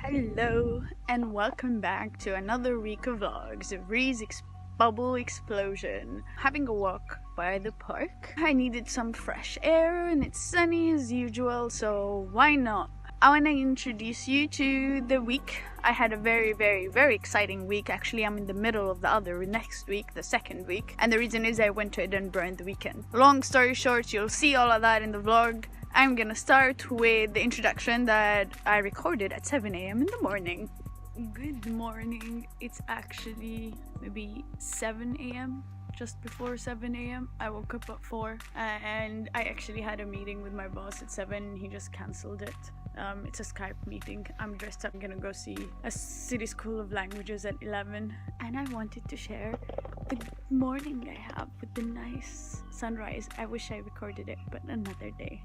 Hello and welcome back to another week of vlogs of Ree's Bubble Explosion. Having a walk by the park. I needed some fresh air and it's sunny as usual, so why not? I want to introduce you to the week. I had a very exciting week. Actually, I'm in the middle of the next week, the second week. And the reason is I went to Edinburgh in the weekend. Long story short, you'll see all of that in the vlog. I'm gonna start with the introduction that I recorded at 7 a.m. in the morning. Good morning. It's actually maybe 7 a.m. just before 7 a.m. I woke up at 4 and I actually had a meeting with my boss at 7. He just cancelled it. It's a Skype meeting. I'm dressed up. I'm gonna go see a City School of Languages at 11 and I wanted to share the morning I have with the nice sunrise. I wish I recorded it, but another day.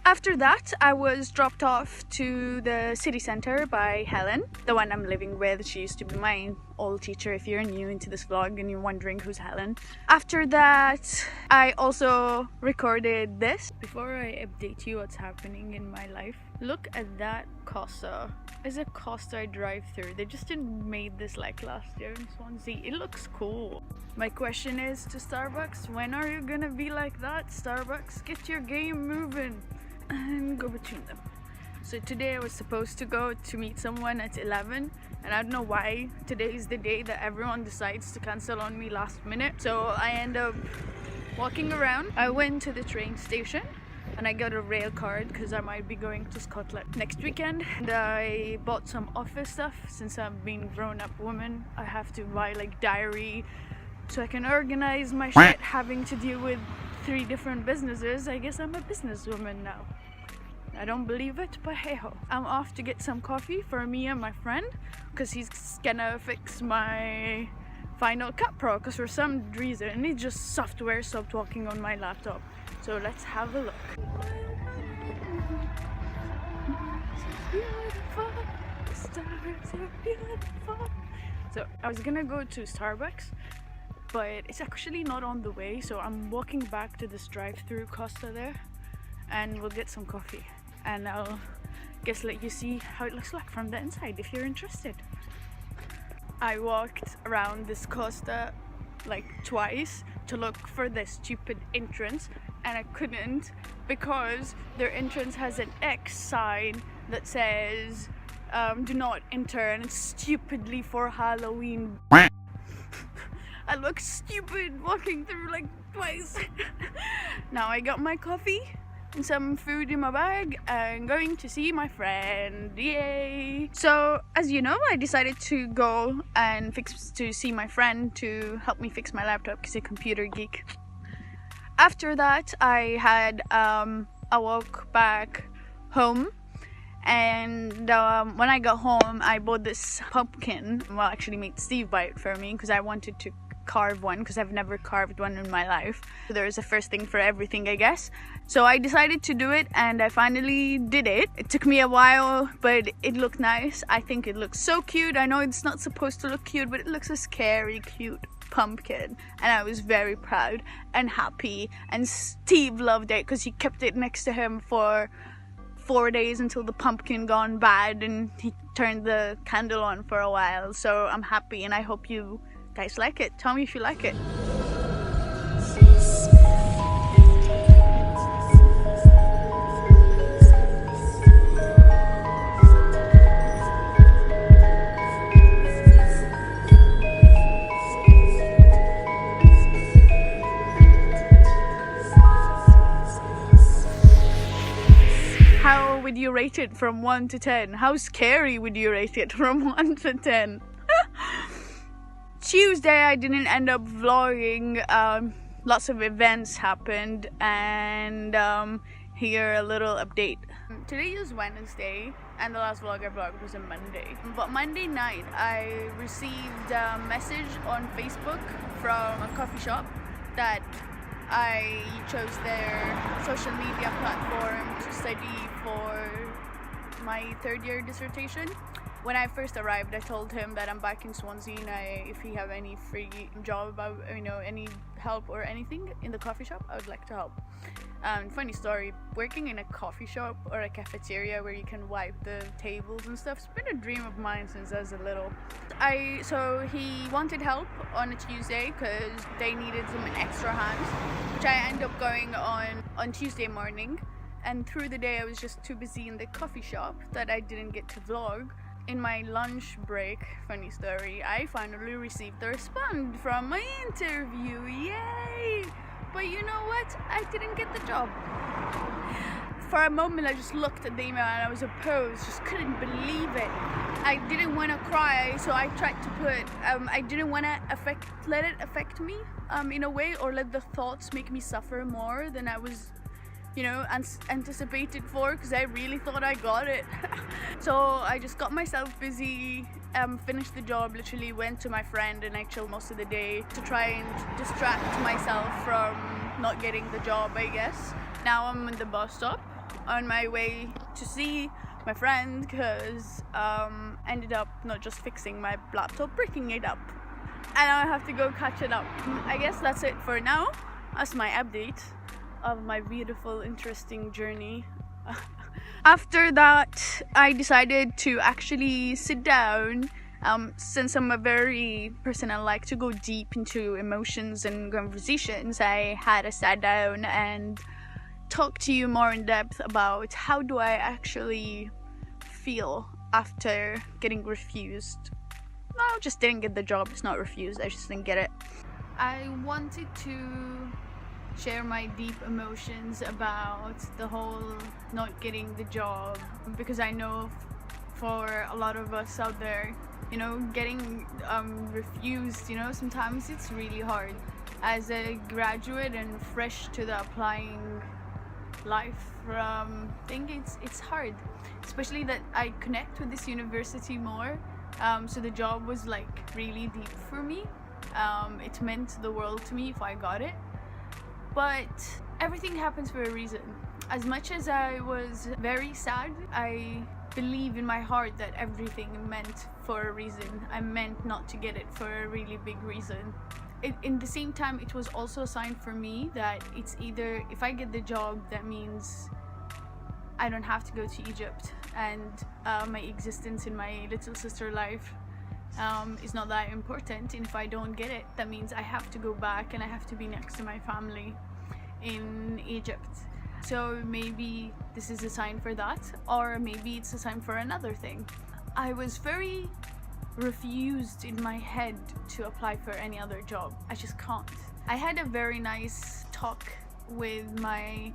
After that, I was dropped off to the city center by Helen, the one I'm living with. She used to be my old teacher if you're new into this vlog and you're wondering who's Helen. After that, I also recorded this. Before I update you what's happening in my life, look at that Costa. It's a Costa I drive through. They just didn't made this like last year in Swansea. It looks cool. My question is to Starbucks, when are you gonna be like that? Starbucks, get your game moving and go between them. So today I was supposed to go to meet someone at 11 and I don't know why today is the day that everyone decides to cancel on me last minute. So I end up walking around. I went to the train station and I got a rail card because I might be going to Scotland next weekend. And I bought some office stuff. Since I'm being a grown-up woman, I have to buy like diary so I can organize my shit, having to deal with 3 different businesses. I guess I'm a businesswoman now. I don't believe it, but hey ho. I'm off to get some coffee for me and my friend because he's gonna fix my Final Cut Pro because for some reason it just software stopped working on my laptop. So let's have a look. So I was gonna go to Starbucks, but it's actually not on the way, so I'm walking back to this drive-through Costa there and we'll get some coffee and I'll guess let you see how it looks like from the inside if you're interested. I walked around this Costa like twice to look for the stupid entrance and I couldn't because their entrance has an X sign that says do not enter and it's stupidly for Halloween. I look stupid walking through like twice. Now I got my coffee and some food in my bag and going to see my friend. Yay! So as you know, I decided to go and see my friend to help me fix my laptop because he's a computer geek. After that, I had a walk back home. And when I got home, I bought this pumpkin. Well, actually made Steve buy it for me because I wanted to carve one because I've never carved one in my life. So there's a first thing for everything, I guess. So I decided to do it and I finally did it. It took me a while, but it looked nice. I think it looks so cute. I know it's not supposed to look cute, but it looks a scary cute pumpkin and I was very proud and happy, and Steve loved it because he kept it next to him for 4 days until the pumpkin gone bad and he turned the candle on for a while. So I'm happy and I hope you guys like it. Tell me if you like it. How would you rate it from 1 to 10? How scary would you rate it from 1 to 10? Tuesday I didn't end up vlogging. Lots of events happened and here a little update. Today is Wednesday and the last vlog I vlogged was on Monday. But Monday night I received a message on Facebook from a coffee shop that I chose their social media platform to study for my 3rd year dissertation. When I first arrived, I told him that I'm back in Swansea and if he have any free job, any help or anything in the coffee shop, I would like to help. Funny story, working in a coffee shop or a cafeteria where you can wipe the tables and stuff, it's been a dream of mine since I was a little. So he wanted help on a Tuesday because they needed some extra hands, which I end up going on Tuesday morning. And through the day I was just too busy in the coffee shop that I didn't get to vlog. In my lunch break, funny story, I finally received the response from my interview. Yay! But you know what? I didn't get the job. For a moment I just looked at the email and I was opposed, just couldn't believe it. I didn't want to cry, so I tried to put, I didn't want to let it affect me in a way, or let the thoughts make me suffer more than I was, anticipated for, because I really thought I got it. So I just got myself busy, finished the job, literally went to my friend, and I chilled most of the day to try and distract myself from not getting the job, I guess. Now I'm at the bus stop on my way to see my friend, because ended up not just fixing my laptop, breaking it up, and I have to go catch it up. I guess that's it for now. That's my update of my beautiful, interesting journey. After that, I decided to actually sit down. Since I'm a very person, I like to go deep into emotions and conversations, I had a sat down and talk to you more in depth about how do I actually feel after getting refused. No, just didn't get the job. It's not refused, I just didn't get it. I wanted to share my deep emotions about the whole not getting the job, because I know for a lot of us out there, getting refused, sometimes it's really hard. As a graduate and fresh to the applying life, think it's hard, especially that I connect with this university more, so the job was like really deep for me. It meant the world to me if I got it. But everything happens for a reason. As much as I was very sad, I believe in my heart that everything meant for a reason. I meant not to get it for a really big reason. In the same time, it was also a sign for me that it's either, if I get the job, that means I don't have to go to Egypt, and my existence in my little sister life is not that important, and if I don't get it, that means I have to go back and I have to be next to my family in Egypt. So maybe this is a sign for that, or maybe it's a sign for another thing. I was very refused in my head to apply for any other job. I just can't. I had a very nice talk with my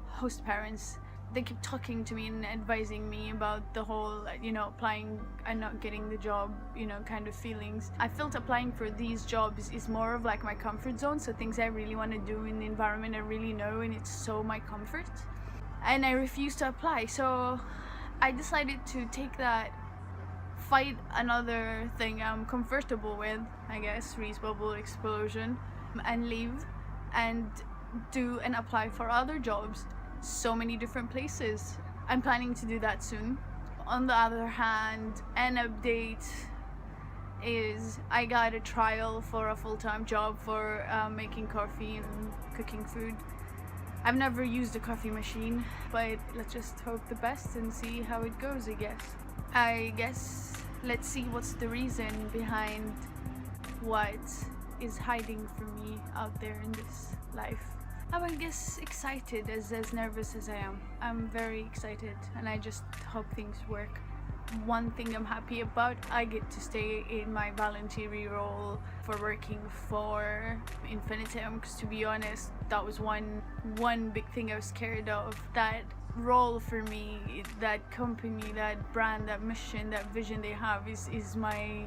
host parents. They kept talking to me and advising me about the whole, applying and not getting the job, kind of feelings. I felt applying for these jobs is more of like my comfort zone, so things I really want to do in the environment I really know, and it's so my comfort. And I refused to apply, so I decided to take that, fight another thing I'm comfortable with, I guess, Reese Bubble Explosion, and leave and do and apply for other jobs. So many different places. I'm planning to do that soon. On the other hand, an update is I got a trial for a full-time job for making coffee and cooking food. I've never used a coffee machine, but let's just hope the best and see how it goes, I guess let's see what's the reason behind what is hiding from me out there in this life. I'm, I guess, excited, as nervous as I am. I'm very excited, and I just hope things work. One thing I'm happy about, I get to stay in my voluntary role for working for Infinitum, because to be honest, that was one big thing I was scared of. That role for me, that company, that brand, that mission, that vision they have is my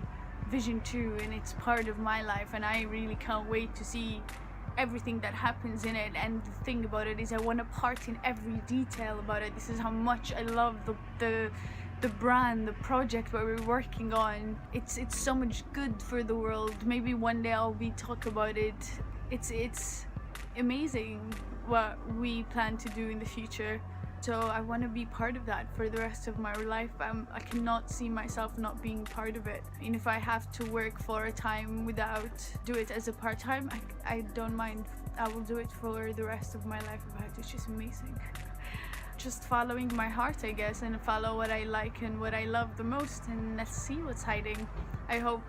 vision too, and it's part of my life, and I really can't wait to see everything that happens in it. And the thing about it is I want a part in every detail about it. This is how much I love the brand, the project where we're working on. It's so much good for the world. Maybe one day I'll be talk about it. It's amazing what we plan to do in the future. So I want to be part of that for the rest of my life. I cannot see myself not being part of it. And if I have to work for a time without do it as a part-time, I don't mind. I will do it for the rest of my life if I have to. It's just amazing. Just following my heart, I guess, and follow what I like and what I love the most, and let's see what's hiding. I hope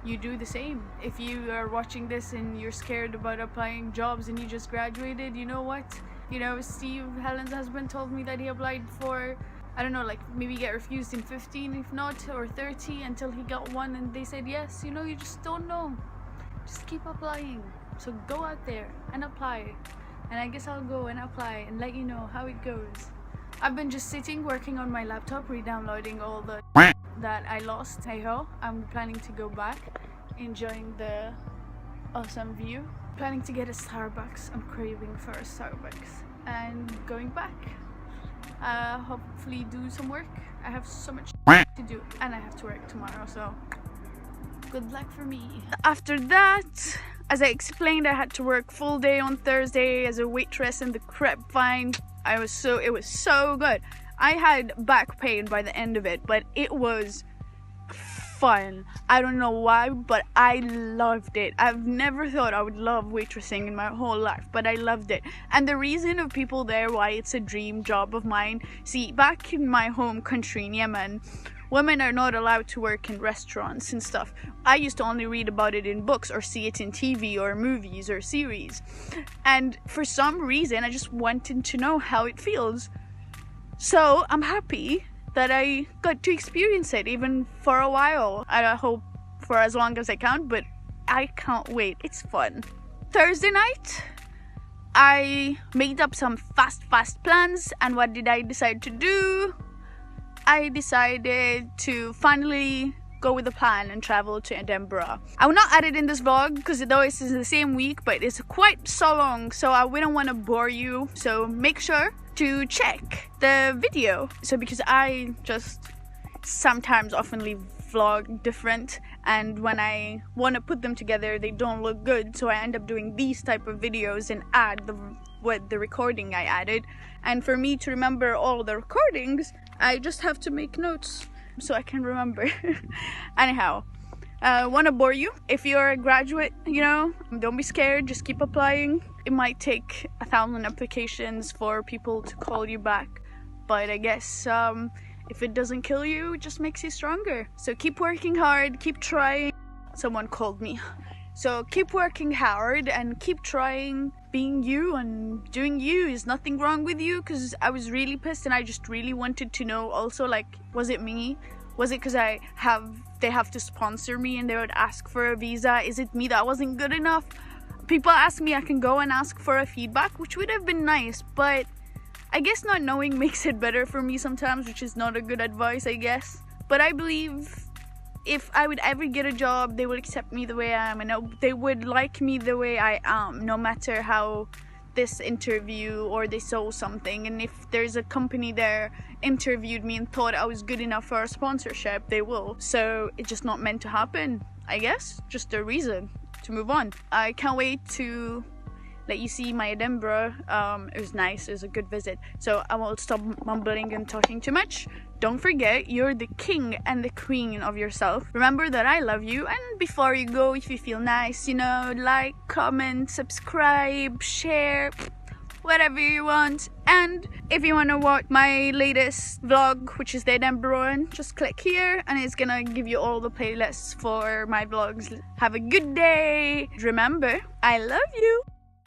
you do the same. If you are watching this and you're scared about applying jobs and you just graduated, you know what? You know, Steve, Helen's husband, told me that he applied for, I don't know, like maybe get refused in 15, if not, or 30, until he got one and they said yes. You know, you just don't know. Just keep applying. So go out there and apply. And I guess I'll go and apply and let you know how it goes. I've been just sitting, working on my laptop, re-downloading all the that I lost. Hey ho, I'm planning to go back, enjoying the awesome view. Planning to get a Starbucks. I'm craving for a Starbucks. And going back. Hopefully do some work. I have so much to do and I have to work tomorrow, so good luck for me. After that, as I explained, I had to work full day on Thursday as a waitress in the Crepe Vine. It was so good. I had back pain by the end of it, but it was fun. I don't know why, but I loved it. I've never thought I would love waitressing in my whole life, but I loved it. And the reason of people there why it's a dream job of mine, see, back in my home country in Yemen, women are not allowed to work in restaurants and stuff. I used to only read about it in books or see it in TV or movies or series. And for some reason, I just wanted to know how it feels. So I'm happy that I got to experience it even for a while. I hope for as long as I can, but I can't wait. It's fun. Thursday night, I made up some fast plans, and what did I decide to do? I decided to finally go with the plan and travel to Edinburgh. I will not add it in this vlog because though it's in the same week, but it's quite so long, so I wouldn't want to bore you. So make sure to check the video. So because I just sometimes oftenly vlog different, and when I want to put them together they don't look good, so I end up doing these type of videos and add the recording I added. And for me to remember all the recordings, I just have to make notes so I can remember. Anyhow, wanna bore you. If you're a graduate, you know, don't be scared, just keep applying. It might take 1,000 applications for people to call you back, but I guess if it doesn't kill you, it just makes you stronger. So keep working hard, keep trying. Someone called me. So keep working hard and keep trying being you and doing you. There's nothing wrong with you, because I was really pissed and I just really wanted to know also, like, was it me? Was it because they have to sponsor me and they would ask for a visa? Is it me that wasn't good enough? People ask me, I can go and ask for a feedback, which would have been nice, but I guess not knowing makes it better for me sometimes, which is not a good advice, I guess. But I believe if I would ever get a job, they would accept me the way I am, and they would like me the way I am, no matter how this interview or they saw something. And if there's a company there interviewed me and thought I was good enough for a sponsorship, they will. So it's just not meant to happen, I guess. Just a reason to move on. I can't wait to let you see my Edinburgh. It was nice, it was a good visit. So I won't stop mumbling and talking too much. Don't forget, you're the king and the queen of yourself. Remember that I love you, and before you go, if you feel nice, you know, like, comment, subscribe, share, whatever you want. And if you want to watch my latest vlog, which is the Edinburgh one, just click here and it's gonna give you all the playlists for my vlogs. Have a good day. Remember, I love you.